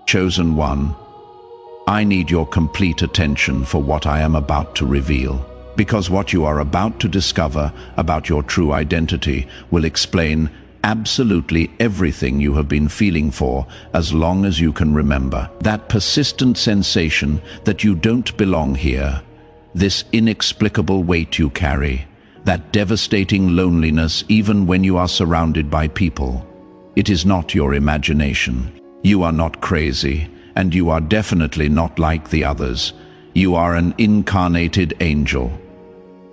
Chosen one, I need your complete attention for what I am about to reveal, because what you are about to discover about your true identity will explain absolutely everything you have been feeling for as long as you can remember. That persistent sensation that you don't belong here, this inexplicable weight you carry, that devastating loneliness even when you are surrounded by people. It is not your imagination. You are not crazy, and you are definitely not like the others. You are an incarnated angel.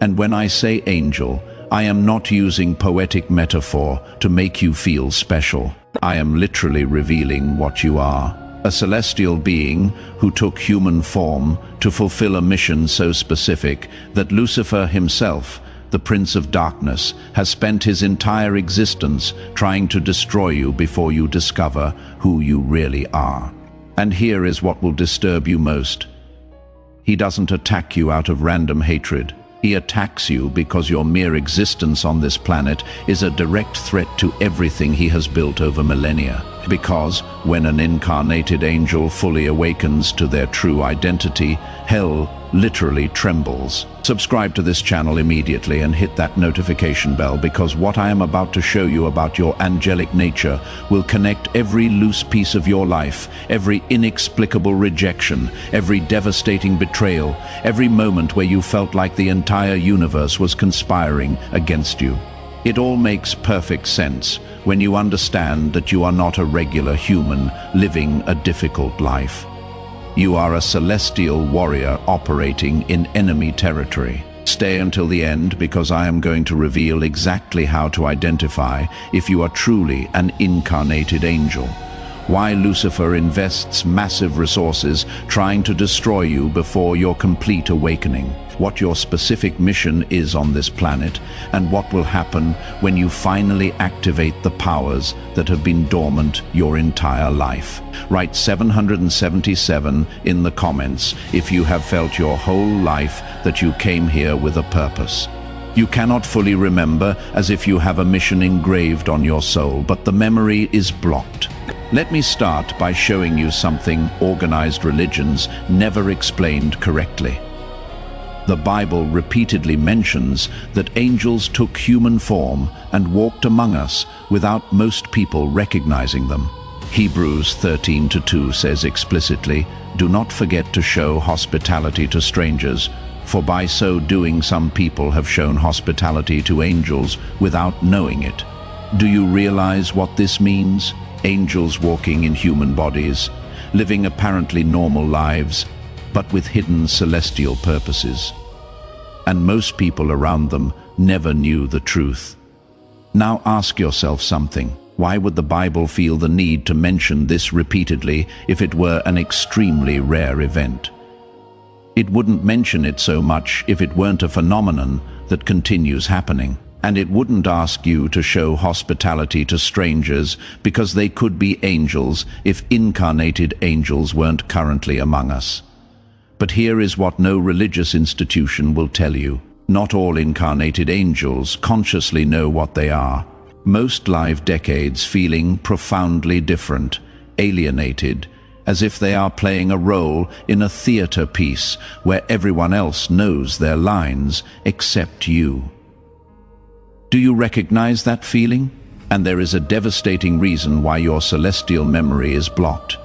And when I say angel, I am not using poetic metaphor to make you feel special. I am literally revealing what you are. A celestial being who took human form to fulfill a mission so specific that Lucifer himself, the Prince of Darkness, has spent his entire existence trying to destroy you before you discover who you really are. And here is what will disturb you most. He doesn't attack you out of random hatred. He attacks you because your mere existence on this planet is a direct threat to everything he has built over millennia. Because when an incarnated angel fully awakens to their true identity, hell literally trembles. Subscribe to this channel immediately and hit that notification bell, because what I am about to show you about your angelic nature will connect every loose piece of your life, every inexplicable rejection, every devastating betrayal, every moment where you felt like the entire universe was conspiring against you. It all makes perfect sense when you understand that you are not a regular human living a difficult life. You are a celestial warrior operating in enemy territory. Stay until the end, because I am going to reveal exactly how to identify if you are truly an incarnated angel. Why Lucifer invests massive resources trying to destroy you before your complete awakening. What your specific mission is on this planet, and what will happen when you finally activate the powers that have been dormant your entire life. Write 777 in the comments if you have felt your whole life that you came here with a purpose. You cannot fully remember as if you have a mission engraved on your soul, but the memory is blocked. Let me start by showing you something organized religions never explained correctly. The Bible repeatedly mentions that angels took human form and walked among us without most people recognizing them. Hebrews 13:2 says explicitly, "Do not forget to show hospitality to strangers, for by so doing some people have shown hospitality to angels without knowing it." Do you realize what this means? Angels walking in human bodies, living apparently normal lives, but with hidden celestial purposes. And most people around them never knew the truth. Now ask yourself something. Why would the Bible feel the need to mention this repeatedly if it were an extremely rare event? It wouldn't mention it so much if it weren't a phenomenon that continues happening. And it wouldn't ask you to show hospitality to strangers because they could be angels if incarnated angels weren't currently among us. But here is what no religious institution will tell you. Not all incarnated angels consciously know what they are. Most live decades feeling profoundly different, alienated, as if they are playing a role in a theater piece where everyone else knows their lines except you. Do you recognize that feeling? And there is a devastating reason why your celestial memory is blocked.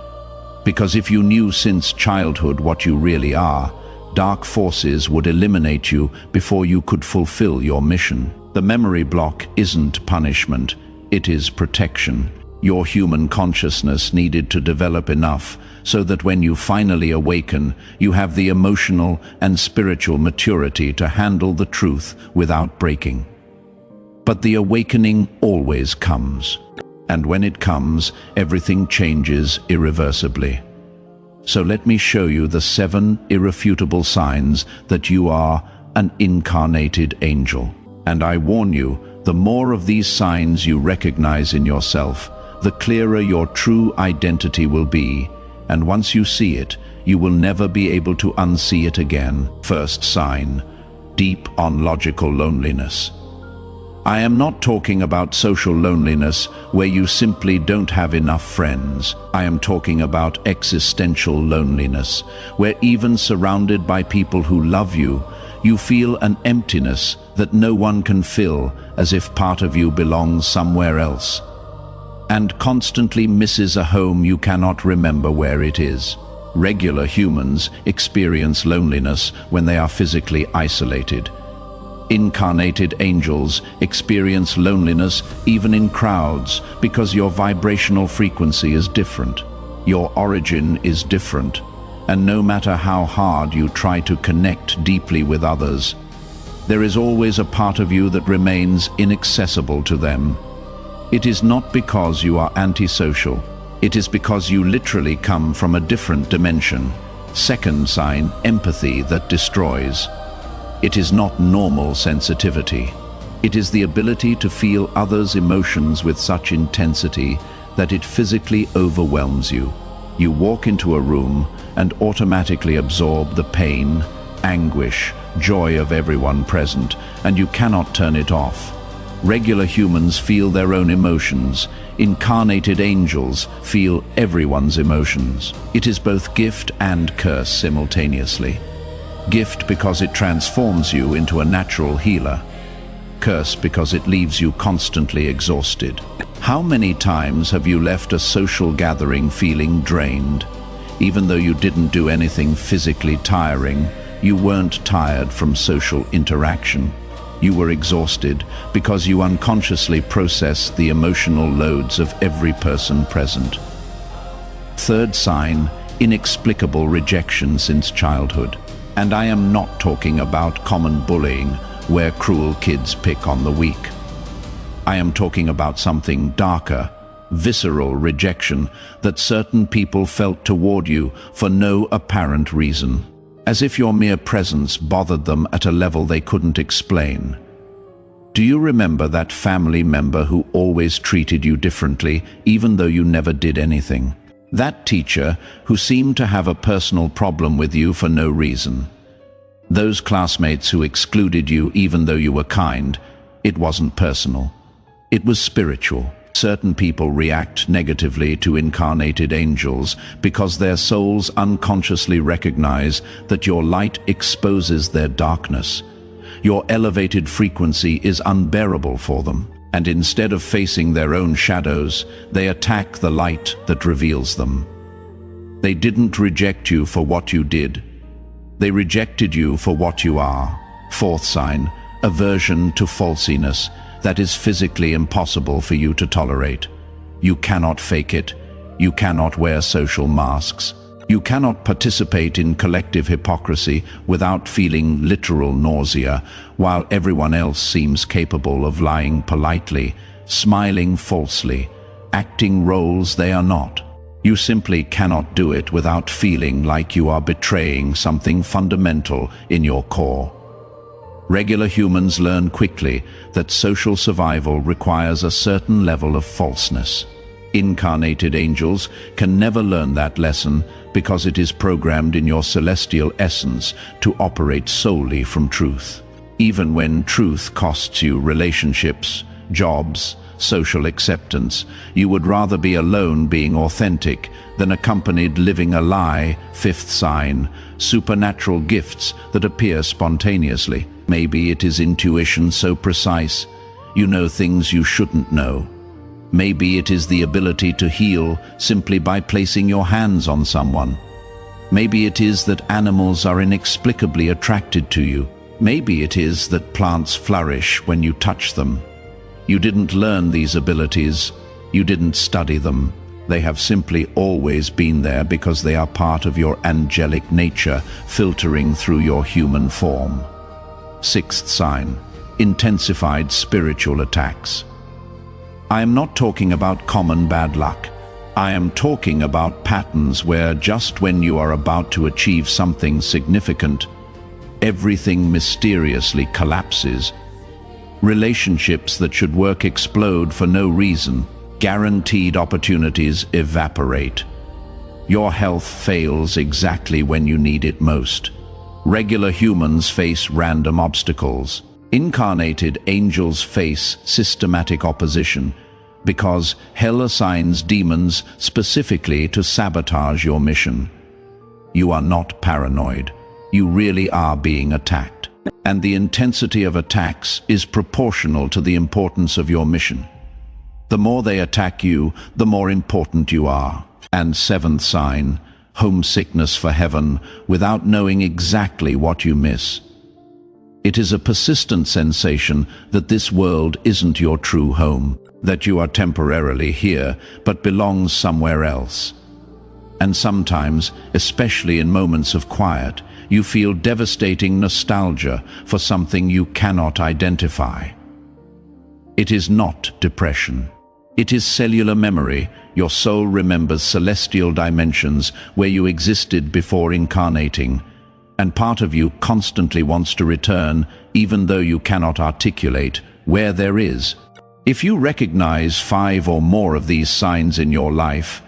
Because if you knew since childhood what you really are, dark forces would eliminate you before you could fulfill your mission. The memory block isn't punishment, it is protection. Your human consciousness needed to develop enough so that when you finally awaken, you have the emotional and spiritual maturity to handle the truth without breaking. But the awakening always comes. And when it comes, everything changes irreversibly. So let me show you the 7 irrefutable signs that you are an incarnated angel. And I warn you, the more of these signs you recognize in yourself, the clearer your true identity will be. And once you see it, you will never be able to unsee it again. First sign, deep ontological loneliness. I am not talking about social loneliness where you simply don't have enough friends. I am talking about existential loneliness, where even surrounded by people who love you, you feel an emptiness that no one can fill, as if part of you belongs somewhere else, and constantly misses a home you cannot remember where it is. Regular humans experience loneliness when they are physically isolated. Incarnated angels experience loneliness even in crowds because your vibrational frequency is different. Your origin is different, and no matter how hard you try to connect deeply with others, there is always a part of you that remains inaccessible to them. It is not because you are antisocial. It is because you literally come from a different dimension. Second sign, empathy that destroys. It is not normal sensitivity. It is the ability to feel others' emotions with such intensity that it physically overwhelms you. You walk into a room and automatically absorb the pain, anguish, joy of everyone present, and you cannot turn it off. Regular humans feel their own emotions. Incarnated angels feel everyone's emotions. It is both gift and curse simultaneously. Gift because it transforms you into a natural healer. Curse because it leaves you constantly exhausted. How many times have you left a social gathering feeling drained? Even though you didn't do anything physically tiring, you weren't tired from social interaction. You were exhausted because you unconsciously processed the emotional loads of every person present. Third sign, inexplicable rejection since childhood. And I am not talking about common bullying, where cruel kids pick on the weak. I am talking about something darker, visceral rejection that certain people felt toward you for no apparent reason, as if your mere presence bothered them at a level they couldn't explain. Do you remember that family member who always treated you differently, even though you never did anything? That teacher who seemed to have a personal problem with you for no reason. Those classmates who excluded you even though you were kind. It wasn't personal. It was spiritual. Certain people react negatively to incarnated angels because their souls unconsciously recognize that your light exposes their darkness. Your elevated frequency is unbearable for them. And instead of facing their own shadows, they attack the light that reveals them. They didn't reject you for what you did. They rejected you for what you are. Fourth sign, aversion to falsiness that is physically impossible for you to tolerate. You cannot fake it. You cannot wear social masks. You cannot participate in collective hypocrisy without feeling literal nausea, while everyone else seems capable of lying politely, smiling falsely, acting roles they are not. You simply cannot do it without feeling like you are betraying something fundamental in your core. Regular humans learn quickly that social survival requires a certain level of falseness. Incarnated angels can never learn that lesson because it is programmed in your celestial essence to operate solely from truth. Even when truth costs you relationships, jobs, social acceptance, you would rather be alone being authentic than accompanied living a lie. Fifth sign, supernatural gifts that appear spontaneously. Maybe it is intuition so precise, you know things you shouldn't know. Maybe it is the ability to heal simply by placing your hands on someone. Maybe it is that animals are inexplicably attracted to you. Maybe it is that plants flourish when you touch them. You didn't learn these abilities. You didn't study them. They have simply always been there because they are part of your angelic nature filtering through your human form. Sixth sign, intensified spiritual attacks. I am not talking about common bad luck. I am talking about patterns where just when you are about to achieve something significant, everything mysteriously collapses. Relationships that should work explode for no reason. Guaranteed opportunities evaporate. Your health fails exactly when you need it most. Regular humans face random obstacles. Incarnated angels face systematic opposition because hell assigns demons specifically to sabotage your mission. You are not paranoid. You really are being attacked. And the intensity of attacks is proportional to the importance of your mission. The more they attack you, the more important you are. And seventh sign, homesickness for heaven without knowing exactly what you miss. It is a persistent sensation that this world isn't your true home, that you are temporarily here but belongs somewhere else. And sometimes, especially in moments of quiet, you feel devastating nostalgia for something you cannot identify. It is not depression. It is cellular memory. Your soul remembers celestial dimensions where you existed before incarnating, and part of you constantly wants to return, even though you cannot articulate where there is. If you recognize 5 or more of these signs in your life,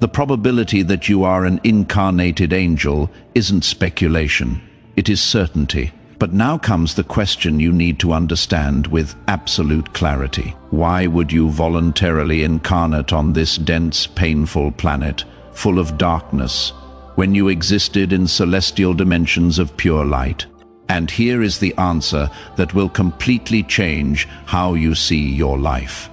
the probability that you are an incarnated angel isn't speculation, it is certainty. But now comes the question you need to understand with absolute clarity. Why would you voluntarily incarnate on this dense, painful planet, full of darkness, when you existed in celestial dimensions of pure light? And here is the answer that will completely change how you see your life.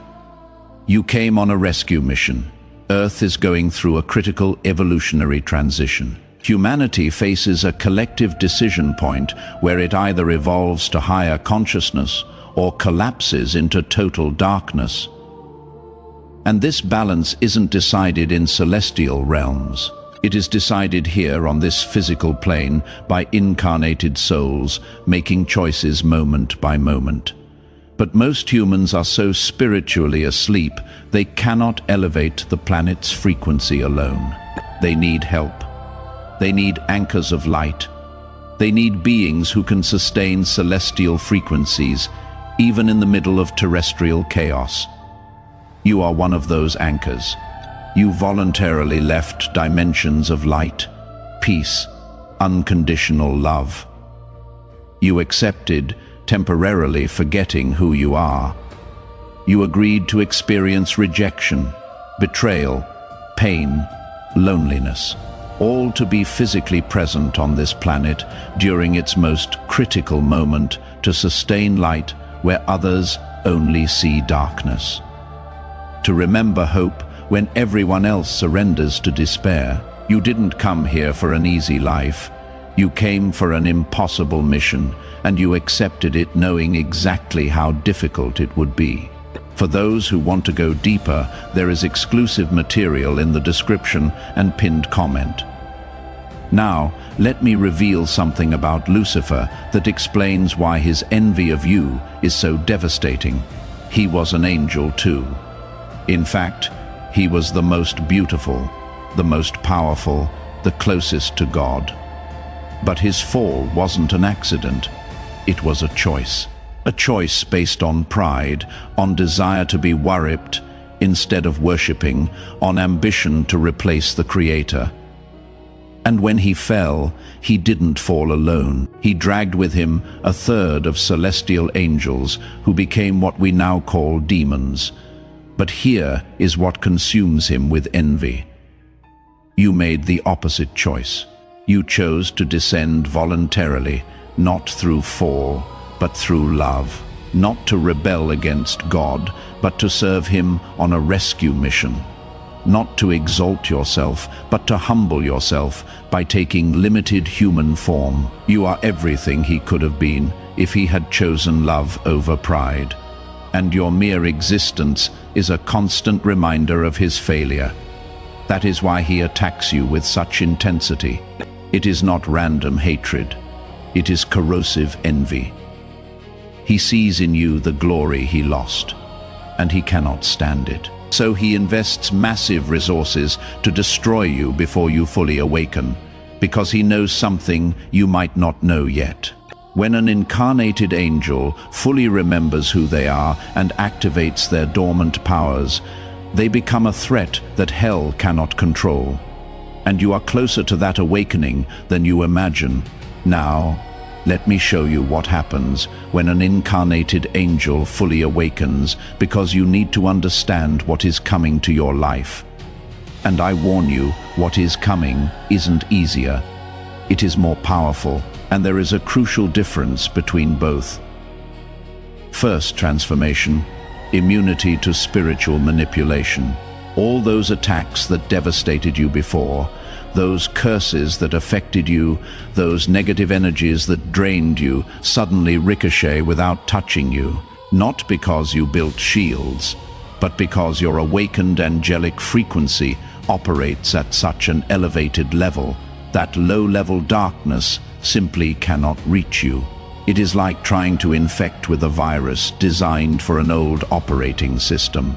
You came on a rescue mission. Earth is going through a critical evolutionary transition. Humanity faces a collective decision point where it either evolves to higher consciousness or collapses into total darkness. And this balance isn't decided in celestial realms. It is decided here on this physical plane by incarnated souls making choices moment by moment. But most humans are so spiritually asleep they cannot elevate the planet's frequency alone. They need help. They need anchors of light. They need beings who can sustain celestial frequencies, even in the middle of terrestrial chaos. You are one of those anchors. You voluntarily left dimensions of light, peace, unconditional love. You accepted, temporarily forgetting who you are. You agreed to experience rejection, betrayal, pain, loneliness, all to be physically present on this planet during its most critical moment to sustain light where others only see darkness. To remember hope when everyone else surrenders to despair. You didn't come here for an easy life. You came for an impossible mission, and you accepted it knowing exactly how difficult it would be. For those who want to go deeper, there is exclusive material in the description and pinned comment. Now, let me reveal something about Lucifer that explains why his envy of you is so devastating. He was an angel too. In fact, he was the most beautiful, the most powerful, the closest to God. But his fall wasn't an accident. It was a choice. A choice based on pride, on desire to be worshipped instead of worshipping, on ambition to replace the Creator. And when he fell, he didn't fall alone. He dragged with him a third of celestial angels who became what we now call demons. But here is what consumes him with envy. You made the opposite choice. You chose to descend voluntarily, not through fall, but through love. Not to rebel against God, but to serve him on a rescue mission. Not to exalt yourself, but to humble yourself by taking limited human form. You are everything he could have been if he had chosen love over pride. And your mere existence is a constant reminder of his failure. That is why he attacks you with such intensity. It is not random hatred. It is corrosive envy. He sees in you the glory he lost, and he cannot stand it. So he invests massive resources to destroy you before you fully awaken, because he knows something you might not know yet. When an incarnated angel fully remembers who they are and activates their dormant powers, they become a threat that hell cannot control. And you are closer to that awakening than you imagine. Now, Let me show you what happens when an incarnated angel fully awakens, because you need to understand what is coming to your life. And I warn you, what is coming isn't easier. It is more powerful, and there is a crucial difference between both. First transformation, immunity to spiritual manipulation. All those attacks that devastated you before, those curses that affected you, those negative energies that drained you, suddenly ricochet without touching you. Not because you built shields, but because your awakened angelic frequency operates at such an elevated level that low-level darkness simply cannot reach you. It is like trying to infect with a virus designed for an old operating system.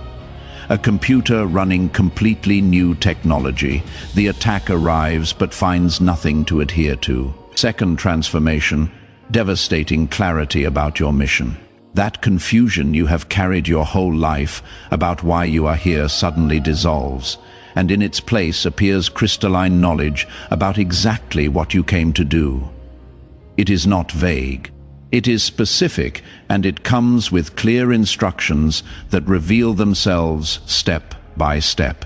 A computer running completely new technology, the attack arrives but finds nothing to adhere to. Second transformation, devastating clarity about your mission. That confusion you have carried your whole life about why you are here suddenly dissolves, and in its place appears crystalline knowledge about exactly what you came to do. It is not vague. It is specific, and it comes with clear instructions that reveal themselves step by step.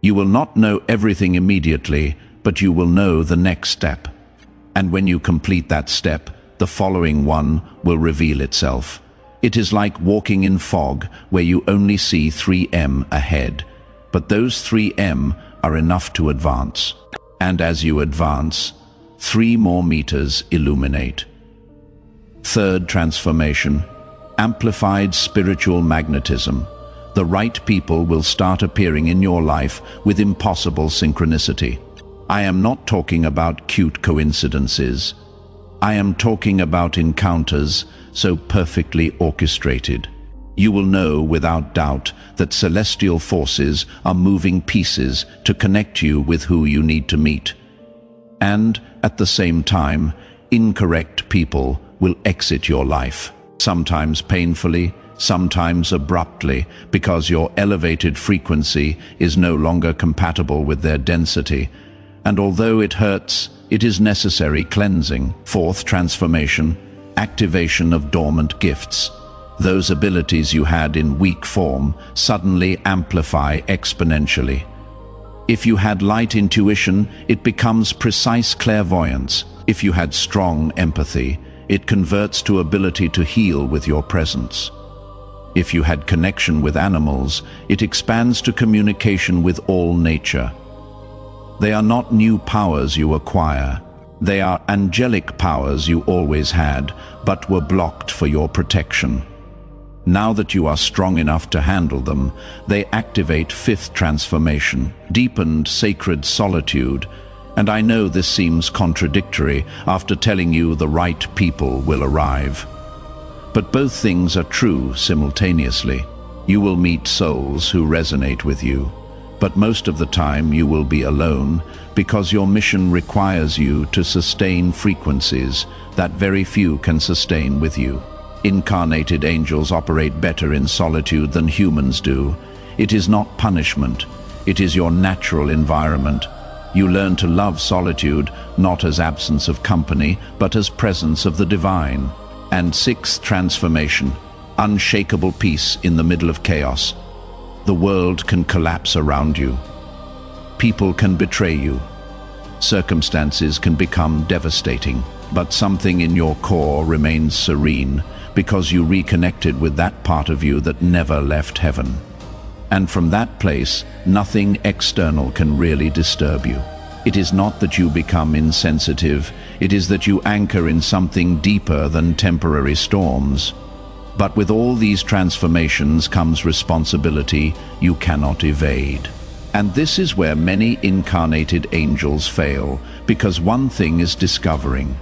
You will not know everything immediately, but you will know the next step. And when you complete that step, the following one will reveal itself. It is like walking in fog, where you only see 3M ahead. But those 3M are enough to advance. And as you advance, 3 more meters illuminate. Third transformation, amplified spiritual magnetism. The right people will start appearing in your life with impossible synchronicity. I am not talking about cute coincidences. I am talking about encounters so perfectly orchestrated. You will know without doubt that celestial forces are moving pieces to connect you with who you need to meet. And, at the same time, incorrect people will exit your life, sometimes painfully, sometimes abruptly, because your elevated frequency is no longer compatible with their density. And although it hurts, it is necessary cleansing. Fourth transformation, activation of dormant gifts. Those abilities you had in weak form suddenly amplify exponentially. If you had light intuition, it becomes precise clairvoyance. If you had strong empathy, it converts to ability to heal with your presence. If you had connection with animals, it expands to communication with all nature. They are not new powers you acquire. They are angelic powers you always had, but were blocked for your protection. Now that you are strong enough to handle them, they activate fifth transformation, deepened sacred solitude. And I know this seems contradictory after telling you the right people will arrive. But both things are true simultaneously. You will meet souls who resonate with you, but most of the time you will be alone because your mission requires you to sustain frequencies that very few can sustain with you. Incarnated angels operate better in solitude than humans do. It is not punishment. It is your natural environment. You learn to love solitude, not as absence of company, but as presence of the divine. And sixth transformation, unshakable peace in the middle of chaos. The world can collapse around you. People can betray you. Circumstances can become devastating, but something in your core remains serene because you reconnected with that part of you that never left heaven. And from that place, nothing external can really disturb you. It is not that you become insensitive, it is that you anchor in something deeper than temporary storms. But with all these transformations comes responsibility you cannot evade. And this is where many incarnated angels fail, because one thing is discovering.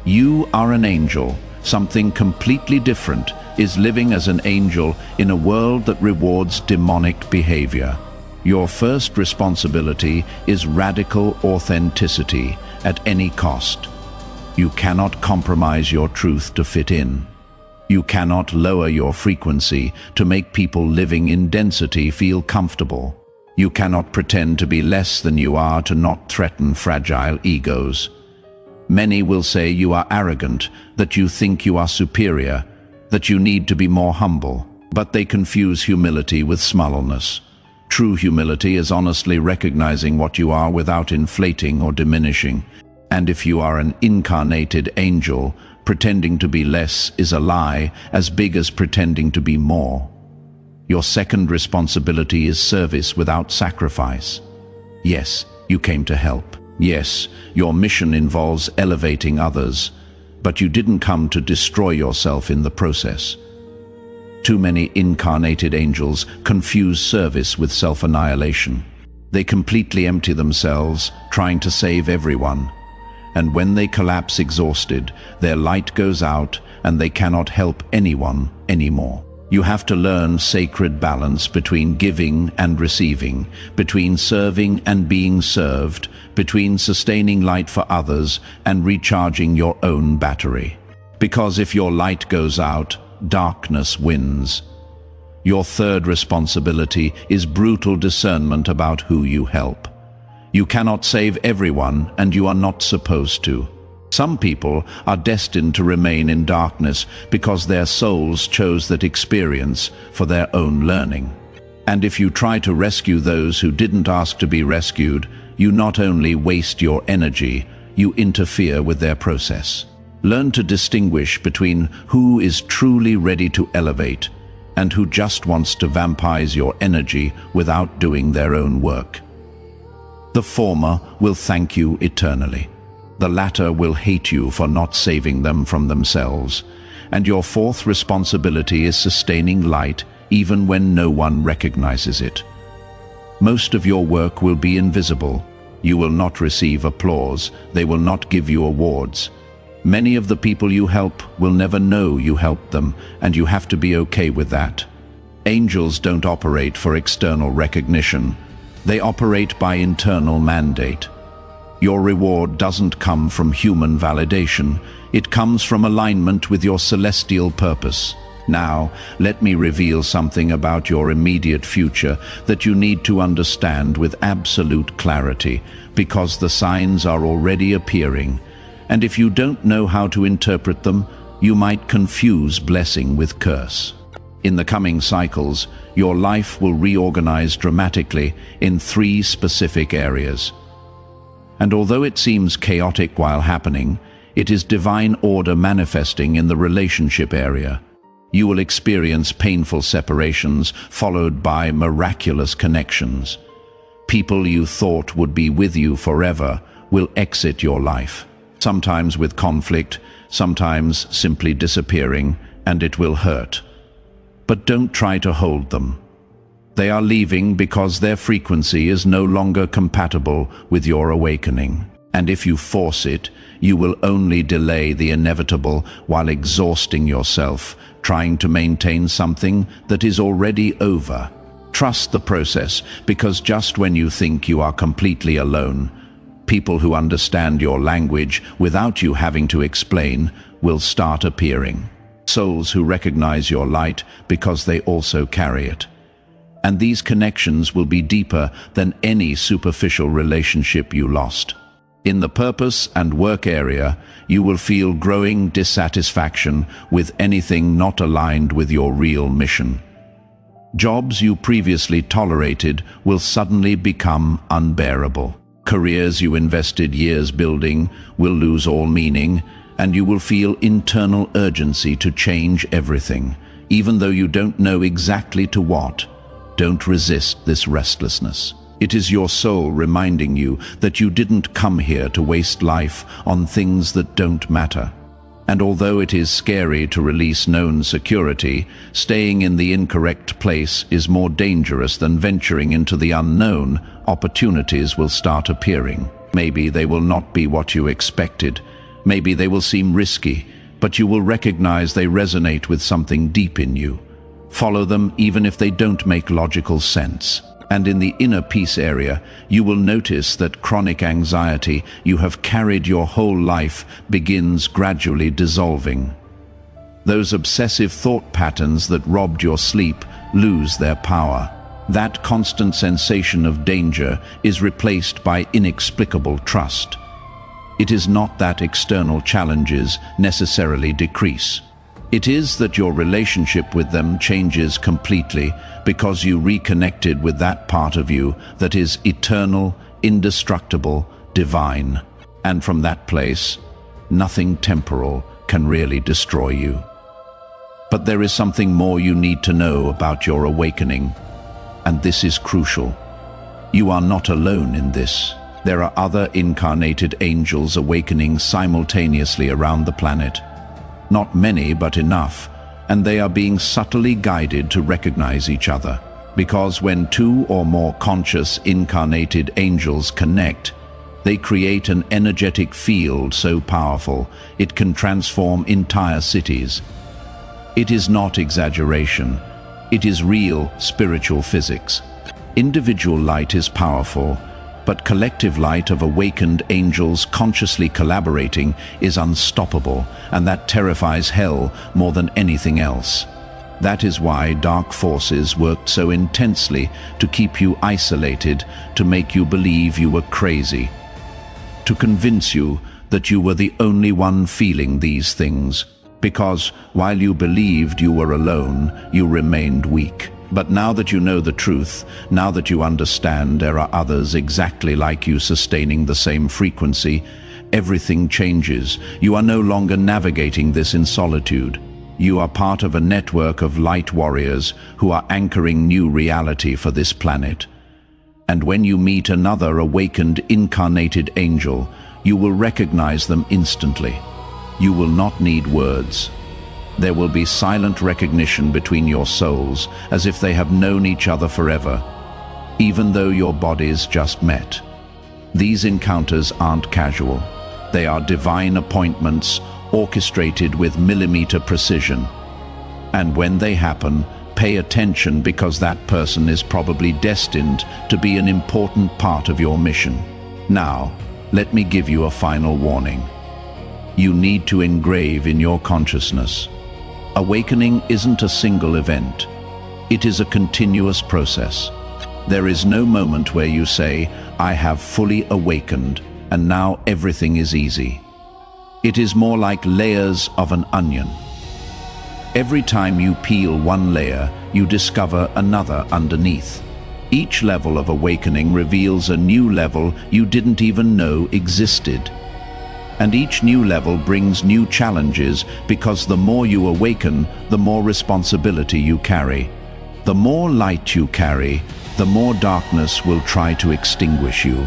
You are an angel. Something completely different is living as an angel in a world that rewards demonic behavior. Your first responsibility is radical authenticity at any cost. You cannot compromise your truth to fit in. You cannot lower your frequency to make people living in density feel comfortable. You cannot pretend to be less than you are to not threaten fragile egos. Many will say you are arrogant, that you think you are superior, that you need to be more humble. But they confuse humility with smallness. True humility is honestly recognizing what you are without inflating or diminishing. And if you are an incarnated angel, pretending to be less is a lie as big as pretending to be more. Your second responsibility is service without sacrifice. Yes, you came to help. Yes, your mission involves elevating others, but you didn't come to destroy yourself in the process. Too many incarnated angels confuse service with self-annihilation. They completely empty themselves, trying to save everyone. And when they collapse exhausted, their light goes out and they cannot help anyone anymore. You have to learn sacred balance between giving and receiving, between serving and being served, between sustaining light for others and recharging your own battery. Because if your light goes out, darkness wins. Your third responsibility is brutal discernment about who you help. You cannot save everyone, and you are not supposed to. Some people are destined to remain in darkness because their souls chose that experience for their own learning. And if you try to rescue those who didn't ask to be rescued, you not only waste your energy, you interfere with their process. Learn to distinguish between who is truly ready to elevate and who just wants to vampirize your energy without doing their own work. The former will thank you eternally. The latter will hate you for not saving them from themselves. And your fourth responsibility is sustaining light even when no one recognizes it. Most of your work will be invisible. You will not receive applause. They will not give you awards. Many of the people you help will never know you helped them, and you have to be okay with that. Angels don't operate for external recognition. They operate by internal mandate. Your reward doesn't come from human validation. It comes from alignment with your celestial purpose. Now, let me reveal something about your immediate future that you need to understand with absolute clarity, because the signs are already appearing. And if you don't know how to interpret them, you might confuse blessing with curse. In the coming cycles, your life will reorganize dramatically in 3 specific areas. And although it seems chaotic while happening, it is divine order manifesting in the relationship area. You will experience painful separations followed by miraculous connections. People you thought would be with you forever will exit your life. Sometimes with conflict, sometimes simply disappearing, and it will hurt. But don't try to hold them. They are leaving because their frequency is no longer compatible with your awakening. And if you force it, you will only delay the inevitable while exhausting yourself, trying to maintain something that is already over. Trust the process, because just when you think you are completely alone, people who understand your language without you having to explain will start appearing. Souls who recognize your light because they also carry it. And these connections will be deeper than any superficial relationship you lost. In the purpose and work area, you will feel growing dissatisfaction with anything not aligned with your real mission. Jobs you previously tolerated will suddenly become unbearable. Careers you invested years building will lose all meaning, and you will feel internal urgency to change everything, even though you don't know exactly to what. Don't resist this restlessness. It is your soul reminding you that you didn't come here to waste life on things that don't matter. And although it is scary to release known security, staying in the incorrect place is more dangerous than venturing into the unknown. Opportunities will start appearing. Maybe they will not be what you expected. Maybe they will seem risky, but you will recognize they resonate with something deep in you. Follow them even if they don't make logical sense. And in the inner peace area, you will notice that chronic anxiety you have carried your whole life begins gradually dissolving. Those obsessive thought patterns that robbed your sleep lose their power. That constant sensation of danger is replaced by inexplicable trust. It is not that external challenges necessarily decrease. It is that your relationship with them changes completely because you reconnected with that part of you that is eternal, indestructible, divine. And from that place, nothing temporal can really destroy you. But there is something more you need to know about your awakening, and this is crucial. You are not alone in this. There are other incarnated angels awakening simultaneously around the planet. Not many, but enough, and they are being subtly guided to recognize each other. Because when two or more conscious incarnated angels connect, they create an energetic field so powerful it can transform entire cities. It is not exaggeration. It is real spiritual physics. Individual light is powerful, but collective light of awakened angels consciously collaborating is unstoppable, and that terrifies hell more than anything else. That is why dark forces worked so intensely to keep you isolated, to make you believe you were crazy, to convince you that you were the only one feeling these things, because while you believed you were alone, you remained weak. But now that you know the truth, now that you understand there are others exactly like you sustaining the same frequency, everything changes. You are no longer navigating this in solitude. You are part of a network of light warriors who are anchoring new reality for this planet. And when you meet another awakened incarnated angel, you will recognize them instantly. You will not need words. There will be silent recognition between your souls, as if they have known each other forever, even though your bodies just met. These encounters aren't casual. They are divine appointments, orchestrated with millimeter precision. And when they happen, pay attention, because that person is probably destined to be an important part of your mission. Now, let me give you a final warning. You need to engrave in your consciousness. Awakening isn't a single event. It is a continuous process. There is no moment where you say, "I have fully awakened, and now everything is easy." It is more like layers of an onion. Every time you peel one layer, you discover another underneath. Each level of awakening reveals a new level you didn't even know existed. And each new level brings new challenges, because the more you awaken, the more responsibility you carry. The more light you carry, the more darkness will try to extinguish you.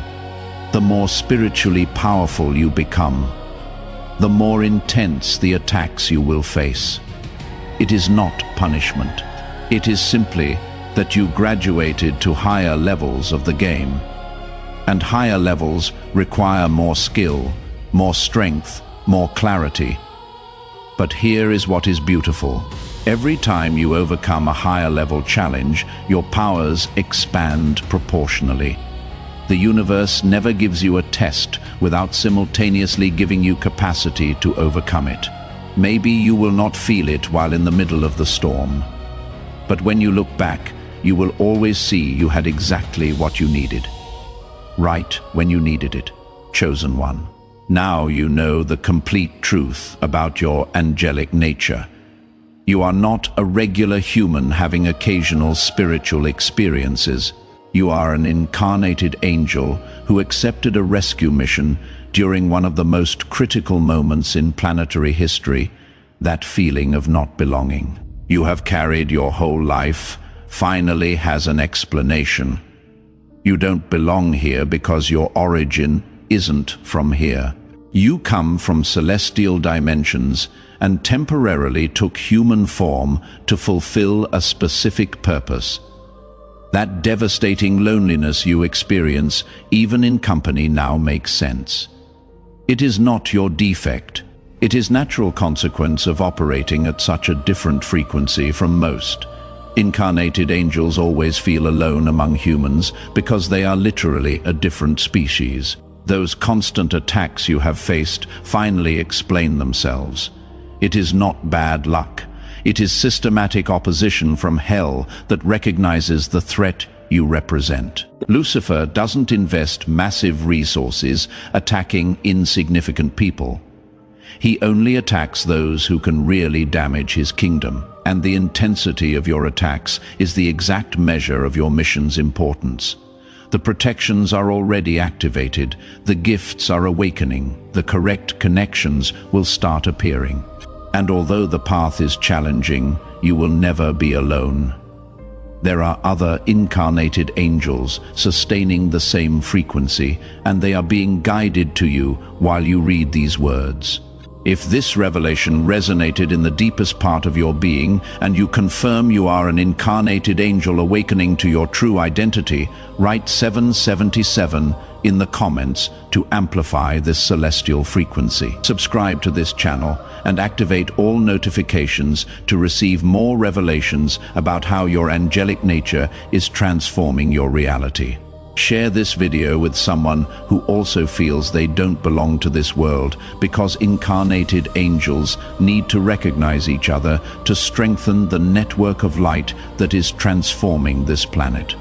The more spiritually powerful you become, the more intense the attacks you will face. It is not punishment. It is simply that you graduated to higher levels of the game. And higher levels require more skill, more strength, more clarity. But here is what is beautiful. Every time you overcome a higher level challenge, your powers expand proportionally. The universe never gives you a test without simultaneously giving you capacity to overcome it. Maybe you will not feel it while in the middle of the storm, but when you look back, you will always see you had exactly what you needed. Right when you needed it, chosen one. Now you know the complete truth about your angelic nature. You are not a regular human having occasional spiritual experiences. You are an incarnated angel who accepted a rescue mission during one of the most critical moments in planetary history, that feeling of not belonging. You have carried your whole life, finally has an explanation. You don't belong here because your origin isn't from here. You come from celestial dimensions and temporarily took human form to fulfill a specific purpose. That devastating loneliness you experience, even in company, now makes sense. It is not your defect. It is natural consequence of operating at such a different frequency from most. Incarnated angels always feel alone among humans because they are literally a different species. Those constant attacks you have faced finally explain themselves. It is not bad luck. It is systematic opposition from hell that recognizes the threat you represent. Lucifer doesn't invest massive resources attacking insignificant people. He only attacks those who can really damage his kingdom, and the intensity of your attacks is the exact measure of your mission's importance. The protections are already activated, the gifts are awakening, the correct connections will start appearing. And although the path is challenging, you will never be alone. There are other incarnated angels sustaining the same frequency, and they are being guided to you while you read these words. If this revelation resonated in the deepest part of your being, and you confirm you are an incarnated angel awakening to your true identity, write 777 in the comments to amplify this celestial frequency. Subscribe to this channel and activate all notifications to receive more revelations about how your angelic nature is transforming your reality. Share this video with someone who also feels they don't belong to this world, because incarnated angels need to recognize each other to strengthen the network of light that is transforming this planet.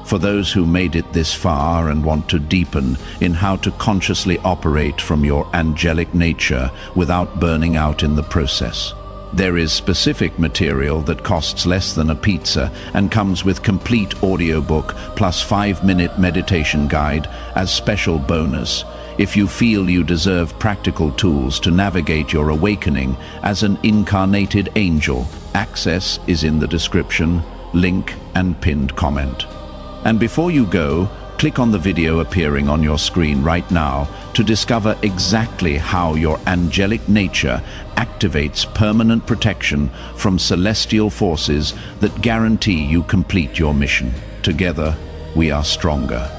For those who made it this far and want to deepen in how to consciously operate from your angelic nature without burning out in the process, there is specific material that costs less than a pizza and comes with complete audiobook plus 5-minute meditation guide as special bonus. If you feel you deserve practical tools to navigate your awakening as an incarnated angel, access is in the description, link and pinned comment. And before you go, click on the video appearing on your screen right now to discover exactly how your angelic nature activates permanent protection from celestial forces that guarantee you complete your mission. Together, we are stronger.